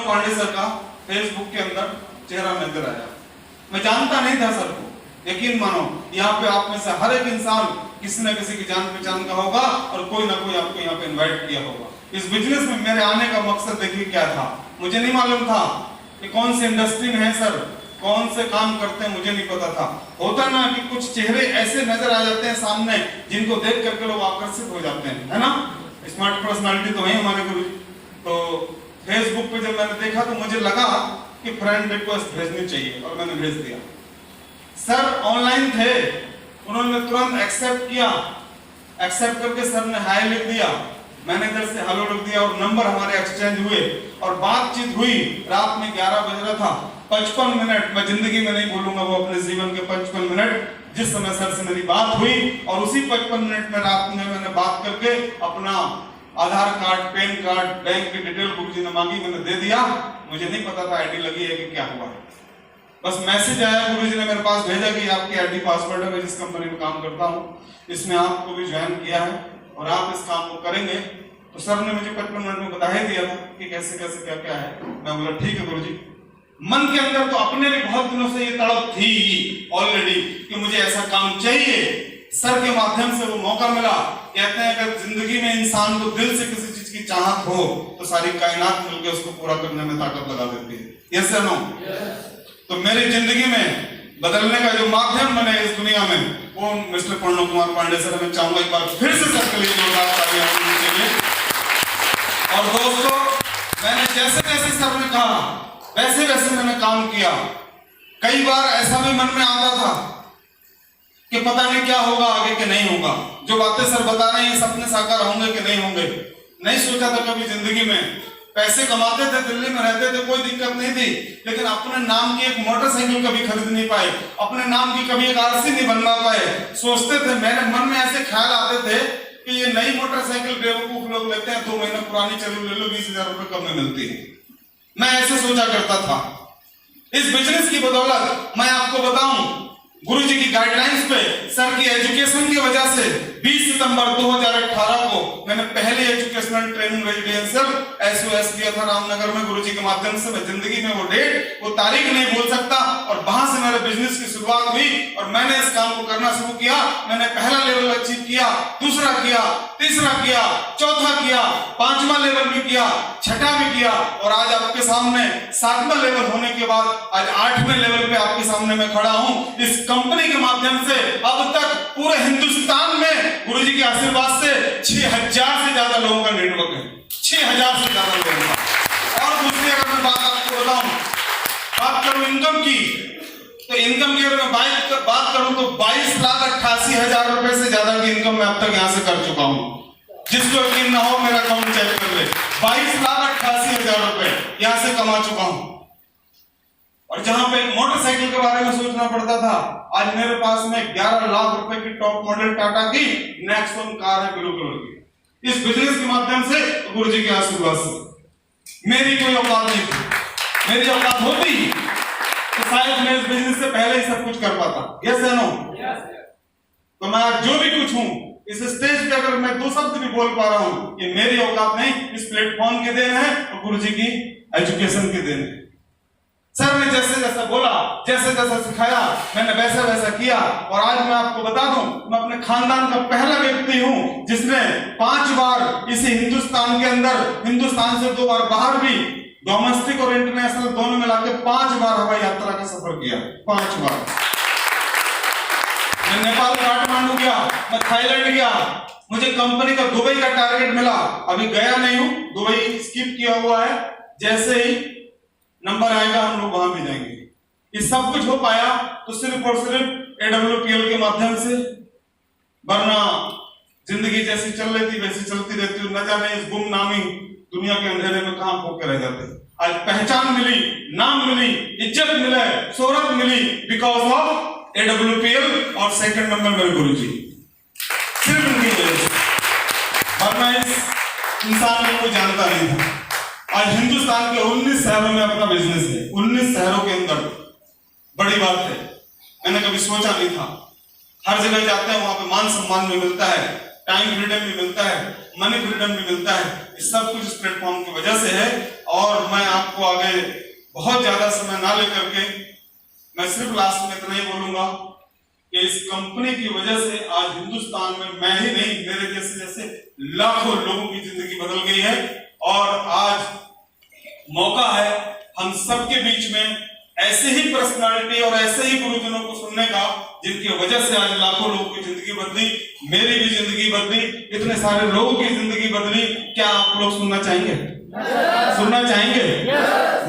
Pandey sir का Facebook के अंदर चेहरा नजर आया। मैं जानता नहीं था सर को, यकीन मानो यहाँ पे आप में से हर एक इंसान किसी न किसी की जान पहचान का होगा और कोई ना कोई आपको यहाँ पे इनवाइट किया होगा। इस बिजनेस में मेरे आने का मकसद देखिए क्या था। मुझे नहीं मालूम था कि कौन सी इंडस्ट्री में है सर, कौन से काम करते हैं, मुझे नहीं पता था। होता ना कि कुछ चेहरे ऐसे नजर आ जाते हैं सामने जिनको देख करके लोग आकर्षित हो जाते हैं, है ना। स्मार्ट पर्सनालिटी तो है हमारे गुरु। तो फेसबुक पे जब मैंने देखा तो मुझे लगा कि फ्रेंड रिक्वेस्ट भेजनी चाहिए और मैंने भेज दिया। सर ऑनलाइन थे, उन्होंने तुरंत एक्सेप्ट किया। एक्सेप्ट करके सर ने हाय लिख दिया, मैंने इधर से हेलो लिख दिया और नंबर हमारे एक्सचेंज हुए और बातचीत हुई। रात में 11 बज रहा था। 55 मिनट मैं जिंदगी में नहीं भूलूंगा वो अपने जीवन के 55 मिनट जिस समय सर से मेरी बात हुई। और उसी 55 मिनट में रात में मैंने बात करके अपना आधार कार्ड, पैन कार्ड, बैंक की डिटेल गुरुजी ने मांगी, मैंने दे दिया। मुझे नहीं पता था आईडी लगी है कि क्या हुआ है। बस मैसेज आया, गुरुजी ने मेरे पास भेजा कि आपकी आईडी पासवर्ड है। मैं जिस कंपनी में काम करता हूँ इसमें आपको भी ज्वाइन किया है और आप इस काम को करेंगे। तो सर ने मुझे 55 मिनट में बता ही दिया था कि कैसे कैसे क्या क्या है। मैं बोला ठीक है गुरुजी। मन के अंदर तो अपने भी बहुत दिनों से ये तड़प थी ऑलरेडी कि मुझे ऐसा काम चाहिए। सर के माध्यम से वो मौका मिला। कहते हैं अगर जिंदगी में इंसान को दिल से किसी चीज की चाहत हो तो सारी कायनात मिलकर उसको पूरा करने में ताकत लगा देती है। यस या नो? तो मेरी जिंदगी में बदलने का जो माध्यम बने इस दुनिया में वो मिस्टर प्रणव कुमार पांडे सर। मैं चाहूंगा एक बार फिर से सर के लिए जोरदार तालियां होनी चाहिए। और दोस्तों, मैंने जैसे जैसे सर ने कहा वैसे वैसे मैंने काम किया। कई बार ऐसा भी मन में आता था कि पता नहीं क्या होगा आगे के नहीं होगा। जो बातें सर बता रहे हैं सपने साकार होंगे कि नहीं होंगे, नहीं सोचा था कभी जिंदगी में। पैसे कमाते थे, दिल्ली में रहते थे, कोई दिक्कत नहीं थी, लेकिन अपने नाम की एक मोटरसाइकिल कभी खरीद नहीं पाए, अपने नाम की कभी एक आरसी नहीं बनवा पाए। सोचते थे, मेरे मन में ऐसे ख्याल आते थे कि ये नई मोटरसाइकिल बेवकूफ लोग लेते हैं, 2 महीने पुरानी चलो ले लो, 20,000 रुपए कम में मिलती है। मैं ऐसे सोचा करता था। इस बिजनेस की बदौलत मैं आपको बताऊं, गुरुजी की गाइडलाइंस पे, सर की एजुकेशन की वजह से 20 सितंबर 2018 को मैंने पहले एजुकेशनल ट्रेनिंग रेजिडेंशियल एसओएस दिया था रामनगर में। गुरुजी के माध्यम से मैं जिंदगी में वो डेट, वो तारीख नहीं भूल सकता। और वहां से मेरे बिजनेस की शुरुआत हुई और मैंने इस काम को करना शुरू किया। मैंने पहला लेवल अचीव किया, दूसरा किया, तीसरा किया, चौथा किया, 5वां लेवल भी किया, छठा भी किया और आज आपके सामने 7वां लेवल होने के बाद आज 8वें लेवल पे आपके सामने मैं खड़ा हूं। इस कंपनी के माध्यम से अब तक पूरे हिंदुस्तान में गुरुजी के आशीर्वाद से 6000 से ज्यादा लोगों का नेटवर्क है। 6000 से ज्यादा लोगों का। और दूसरी अगर मैं बात आपको बताऊं, बात करूं इनकम की, तो इनकम की अगर मैं बात करूं तो 22,88,000 रुपए से ज्यादा की इनकम मैं अब तक यहां से कर चुका हूं। जिसको यकीन ना हो मेरा अकाउंट चेक कर ले। 22,88,000 रुपए यहां से कमा चुका हूं। और जहां पे मोटरसाइकिल के बारे में सोचना पड़ता था, आज मेरे पास में 11 लाख रुपए की टॉप मॉडल टाटा की नेक्सॉन कार है, ब्लू कलर की। इस बिजनेस के माध्यम से, गुरुजी के आशीर्वाद से। मेरी कोई औकात नहीं थी। मेरी औकात होती तो शायद मैं इस बिजनेस से पहले ही सब कुछ कर पाता। यस या नो? तो मैं आज जो भी कुछ हूं इस स्टेज पे अगर मैं 2 शब्द भी बोल पा रहा हूं, ये मेरी औकात नहीं, इस प्लेटफॉर्म के देन है और गुरुजी की एजुकेशन के देन है। सर ने जैसे जैसा बोला, जैसे जैसा सिखाया, मैंने वैसा वैसा किया। और आज मैं आपको बता दूं, मैं अपने खानदान का पहला व्यक्ति हूं जिसने 5 बार इसी हिंदुस्तान के अंदर, हिंदुस्तान से 2 बार बाहर भी, डोमेस्टिक और इंटरनेशनल दोनों मिलाकर 5 बार हवाई यात्रा का सफर किया। 5 बार। मैं नेपाल काठमांडू गया, मैं थाईलैंड गया, मुझे कंपनी का दुबई का टारगेट मिला। अभी गया नहीं हूं, दुबई स्किप किया हुआ है। जैसे ही नंबर आएगा हम लोग वहां भी जाएंगे। ये सब कुछ हो पाया तो सिर्फ और सिर्फ AWPL के माध्यम से, वरना जिंदगी जैसी चल रही थी वैसी चलती रहती। न जाने इस गुमनामी दुनिया के अंधेरे में कहां खो के रह जाते। आज पहचान मिली, नाम मिली, इज्जत मिले, शोहरत मिली बिकॉज ऑफ AWPL और सेकंड नंबर मेरे गुरुजी। सिर्फ उनकी वजह से, वरना इस इंसान को कोई जानता नहीं था। आज हिंदुस्तान के 19 शहरों में अपना बिजनेस है। 19 शहरों के अंदर बड़ी बात है, मैंने कभी सोचा नहीं था। हर जगह जाते हैं वहां पे मान सम्मान भी मिलता है, टाइम फ्रीडम भी मिलता है, मनी फ्रीडम भी मिलता है। इस सब कुछ इस प्लेटफॉर्म की वजह से है। और मैं आपको आगे बहुत ज्यादा समय ना लेकर के मैं सिर्फ लास्ट में इतना ही बोलूंगा कि इस कंपनी की वजह से आज हिंदुस्तान में मैं ही नहीं, मेरे जैसे लाखों लोगों की जिंदगी बदल गई है। और आज मौका है हम सबके बीच में ऐसे ही पर्सनालिटी और ऐसे ही गुरुजनों को सुनने का जिनकी वजह से आज लाखों लोगों की जिंदगी बदली, मेरी भी जिंदगी बदली, इतने सारे लोगों की जिंदगी बदली। क्या आप लोग सुनना चाहेंगे? सुनना चाहेंगे?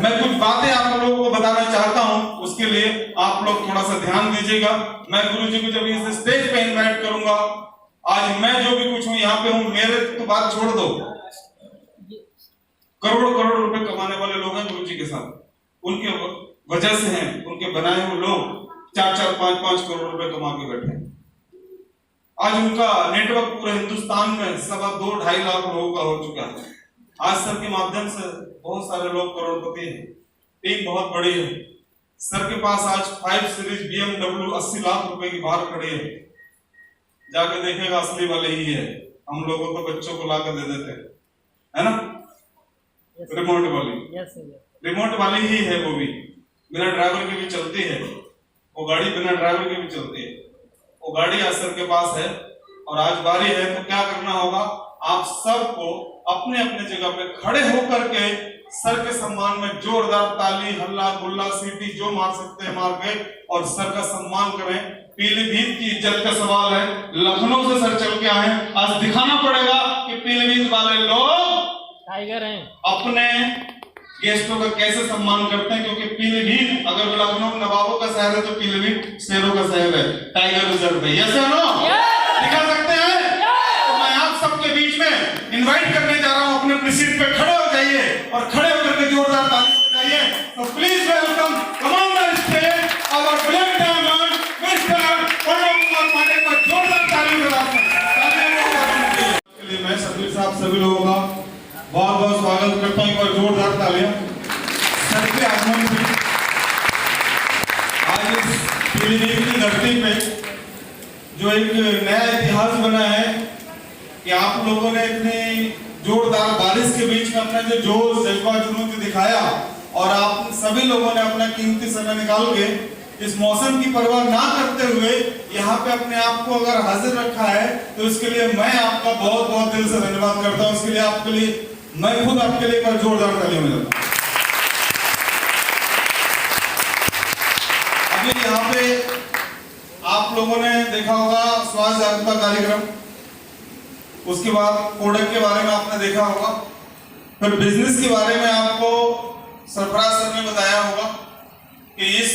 मैं कुछ बातें आप लोगों को बताना चाहता हूं, उसके लिए आप लोग थोड़ा सा ध्यान दीजिएगा। मैं गुरुजी को जब इस स्टेज पे इनवाइट करूंगा, आज मैं जो भी कुछ हूं यहाँ पे हूं, मेरे तो बात छोड़ दो, करोड़ों करोड़ रुपए कमाने वाले लोग हैं गुरुजी के साथ, उनके वजह से हैं, उनके बनाए हुए लोग 4-4, 5-5 करोड़ रुपए कमा के बैठे। आज उनका नेटवर्क पूरे हिंदुस्तान में 2.25 लाख लोगों का हो चुका है। आज सर के माध्यम से बहुत सारे लोग करोड़पति हैं, टीम बहुत बड़ी है। सर के पास आज 5 सीरीज BMW 80 लाख रुपए की बाहर खड़ी है। जाके देखेगा असली वाले ही है, हम लोगों को बच्चों को लाकर दे देते हैं, है ना? रिमोट वाली, रिमोट वाली ही है, वो भी बिना ड्राइवर के भी चलती है, वो गाड़ी बिना ड्राइवर के भी चलती है। वो गाड़ी आज सर के पास है। और आज बारी है तो क्या करना होगा, आप सबको अपने अपने जगह पे खड़े होकर के सर के सम्मान में जोरदार ताली, हल्ला गुल्ला, सीटी जो मार सकते हैं मार के और सर का सम्मान करें। पीलीभीत की इज्जत का सवाल है, लखनऊ से सर चल के आए, आज दिखाना पड़ेगा कि पीलीभीत वाले लोग टाइगर हैं, अपने गेस्टों का कैसे सम्मान करते हैं। क्योंकि पीलीभीत अगर लखनऊ नवाबों का शहर है तो पीलीभीत शेरों का शहर है, टाइगर रिजर्व है। यस या नो? दिखा सकते हैं? तो मैं आप सबके बीच में इनवाइट करने जा रहा हूं, अपने अपनी सीट पे खड़े हो जाइए और खड़े होकर के जोरदार ताली बजाइए। तो please welcome commander state our black diamond mister Pranav Kumar Pandey को जोरदार ताली बजाइए। मैं सभी साहब सभी लोगों का बहुत बहुत स्वागत करता हूं, एक बार जोरदार तालियां सर के आगमन से। आज इस पीलीभीत की धरती पे जो एक नया इतिहास बना है कि आप लोगों ने इतनी जोरदार बारिश के बीच में अपना जो जोश जज्बा जुनून दिखाया और आप सभी लोगों ने अपना कीमती समय निकाल के इस मौसम की परवाह ना करते हुए यहाँ पे अपने आप को अगर हाजिर रखा है, तो इसके लिए मैं आपका बहुत बहुत दिल से धन्यवाद करता हूँ। इसके लिए आपके लिए मैं खुद आपके लिए एक बार जोरदार तालियां बजाता हूं। अभी यहाँ पे आप लोगों ने देखा होगा स्वास्थ्य जागरूकता कार्यक्रम, उसके बाद प्रोडक्ट के बारे में आपने देखा होगा, फिर बिजनेस के बारे में आपको सरफराज सर ने बताया होगा कि इस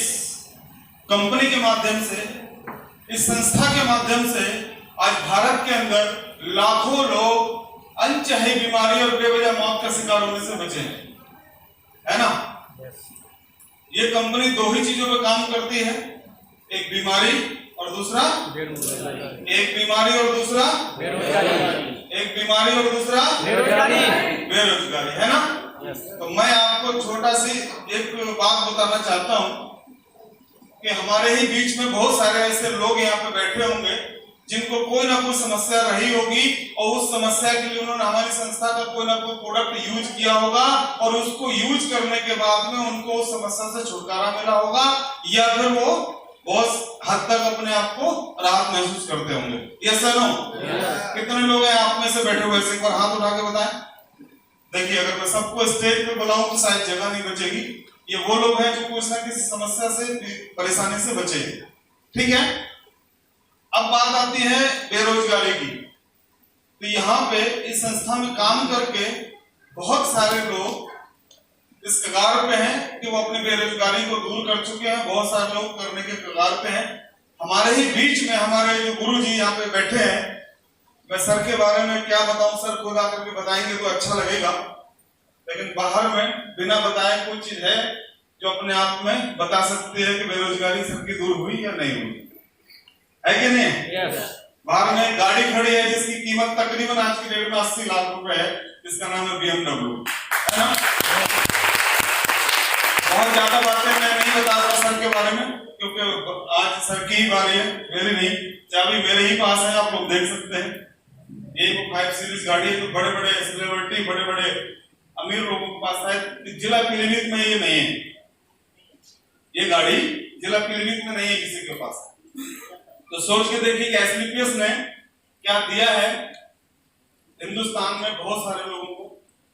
कंपनी के माध्यम से, इस संस्था के माध्यम से आज भारत के अंदर लाखों लोग अनचाही बीमारी और बेवजह मौत का शिकार होने से बचे हैं, है ना? ये कंपनी 2 ही चीजों पे काम करती है, एक बीमारी और दूसरा एक बीमारी और दूसरा एक बीमारी और दूसरा बेरोजगारी, है ना? तो मैं आपको छोटा सी एक बात बताना चाहता हूं कि हमारे ही बीच में बहुत सारे ऐसे लोग यहाँ पे बैठे होंगे जिनको कोई ना कोई समस्या रही होगी और उस समस्या के लिए उन्होंने हमारी संस्था का कोई ना कोई प्रोडक्ट यूज किया होगा और उसको यूज करने के बाद में उनको उस समस्या से छुटकारा मिला होगा या फिर वो बहुत हद तक अपने आप को राहत महसूस करते होंगे। यस या नो? कितने लोग हैं आप में से बैठे हुए? एक बार हाथ उठा के बताएं। देखिए, अगर मैं सबको स्टेज पे बुलाऊं तो शायद जगह नहीं बचेगी। ये वो लोग हैं जो कुछ ना किसी समस्या से, परेशानी से बचे। ठीक है, अब बात आती है बेरोजगारी की। तो यहाँ पे इस संस्था में काम करके बहुत सारे लोग इस कगार पे हैं कि वो अपनी बेरोजगारी को दूर कर चुके हैं। बहुत सारे लोग करने के कगार पे हैं। हमारे ही बीच में हमारे जो गुरु जी यहाँ पे बैठे हैं, मैं सर के बारे में क्या बताऊं, सर खुद आकर के बताएंगे तो अच्छा लगेगा, लेकिन बाहर में बिना बताए कोई चीज है जो अपने आप में बता सकती है कि बेरोजगारी सबकी दूर हुई या नहीं हुई, है कि नहीं? yes. बाहर में गाड़ी खड़ी है जिसकी कीमत तकरीबन आज की डेट में 80 लाख रुपए है, जिसका नाम है BMW, है ना? बहुत ज्यादा बातें मैं नहीं बता रहा सर के बारे में, क्योंकि आज सर की ही बारी है, मेरी नहीं। चाबी मेरे ही पास है, आप लोग देख सकते हैं। एक 5 सीरीज गाड़ी है, तो बड़े बड़े सेलिब्रिटी, बड़े बड़े अमीर लोगों के पास है। जिला पीलीभीत में ये नहीं है, ये गाड़ी जिला पीलीभीत में नहीं है किसी के पास। तो सोच के देखिए कि एसलीपीएस ने क्या दिया है हिंदुस्तान में बहुत सारे लोगों को।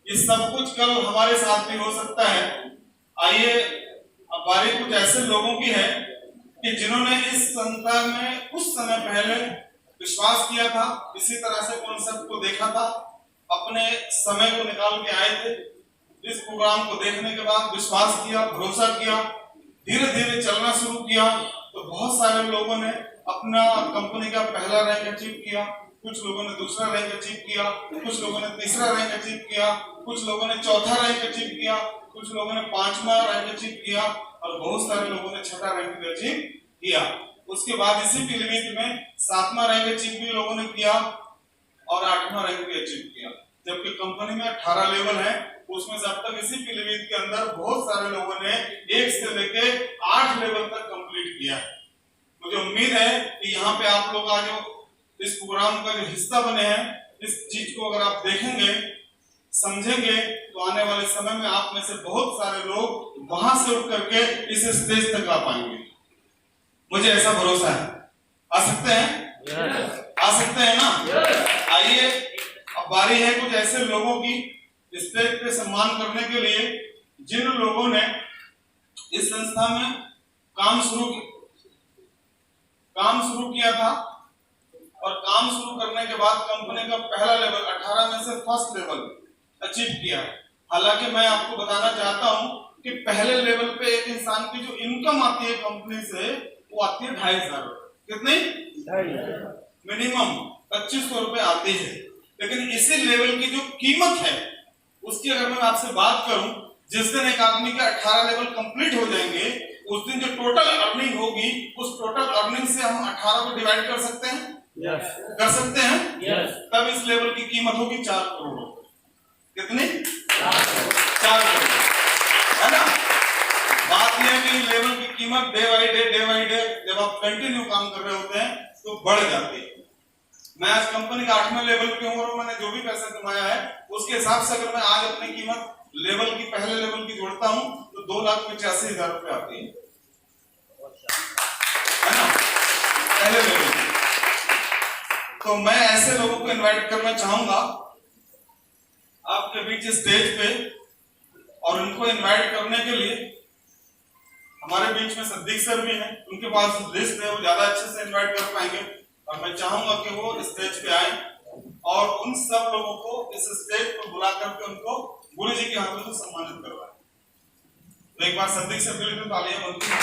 ये सब कुछ कल हमारे साथ भी हो सकता है। आइए अब बारी कुछ ऐसे लोगों की है कि जिन्होंने इस संस्था में कुछ समय पहले विश्वास किया था, इसी तरह से कॉन्सेप्ट को देखा था, अपने समय को निकाल के आए थे। इस प्रोग्राम को देखने के बाद विश्वास किया, भरोसा किया, धीरे धीरे चलना शुरू किया। तो बहुत सारे लोगों ने अपना कंपनी का पहला रैंक अचीव किया, कुछ लोगों ने दूसरा रैंक अचीव किया, कुछ लोगों ने तीसरा रैंक अचीव किया, कुछ लोगों ने चौथा रैंक अचीव किया, कुछ लोगों ने 5वां रैंक अचीव किया और बहुत सारे लोगों ने 6ठा रैंक भी अचीव किया। उसके बाद इसी पीलीभीत में 7वां रैंक अचीव भी लोगों ने किया और 8वां रैंक भी अचीव किया। जबकि कंपनी में 18 लेवल है, उसमें से अब तक इसी पीलीभीत के अंदर बहुत सारे लोगों ने 1 से लेके 8 लेवल तक कंप्लीट किया है। मुझे उम्मीद है कि यहाँ पे आप लोग आज इस प्रोग्राम का जो हिस्सा बने हैं, इस चीज को अगर आप देखेंगे, समझेंगे, तो आने वाले समय में आप में से बहुत सारे लोग वहां से उठ करके इस स्टेज तक आ पाएंगे। मुझे ऐसा भरोसा है। आ सकते हैं? आ सकते हैं ना? आइए अब बारी है कुछ ऐसे लोगों की स्टेज पे सम्मान करने के लिए जिन लोगों ने इस संस्था में काम शुरू किया था और काम शुरू करने के बाद कंपनी का पहला लेवल 18 में से फर्स्ट लेवल अचीव किया है। हालांकि मैं आपको बताना चाहता हूं कि पहले लेवल पे एक इंसान की जो इनकम आती है कंपनी से, वो आती है 2,500 रुपए। कितनी? मिनिमम 2,500 रुपए आती है। लेकिन इसी लेवल की जो कीमत है उसकी अगर मैं आपसे बात करूं, जिस दिन एक आदमी का 18 लेवल कंप्लीट हो जाएंगे, उस दिन जो टोटल अर्निंग होगी, उस टोटल अर्निंग से हम 18 को डिवाइड कर सकते हैं। yes. कर सकते हैं। yes. तब इस लेवल की कीमत होगी 4 करोड़। कितनी? 4 करोड़, है ना? बात यह है कि लेवल की कीमत डे बाई डे जब आप कंटिन्यू काम कर रहे होते हैं तो बढ़ जाती है। मैं आज कंपनी का 8वें लेवल पे हूँ और मैंने जो भी पैसा कमाया है उसके हिसाब से अगर मैं आज अपनी कीमत लेवल की, पहले लेवल की जोड़ता हूँ तो 2,85,000 रुपए आती है ना? पहले लेवल की। तो मैं ऐसे लोगों को इनवाइट करना चाहूंगा आपके बीच स्टेज पे, और उनको इनवाइट करने के लिए हमारे बीच में सद्दीक सर भी हैं, उनके पास लिस्ट है, वो ज्यादा अच्छे से इनवाइट कर पाएंगे। और मैं चाहूंगा कि वो स्टेज पे आए और उन सब लोगों को इस स्टेज पर बुला करके उनको गुरु जी के हाथों से सम्मानित करवाएं। तो एक बार सद्दीक सर के लिए तालियां बनती हैं।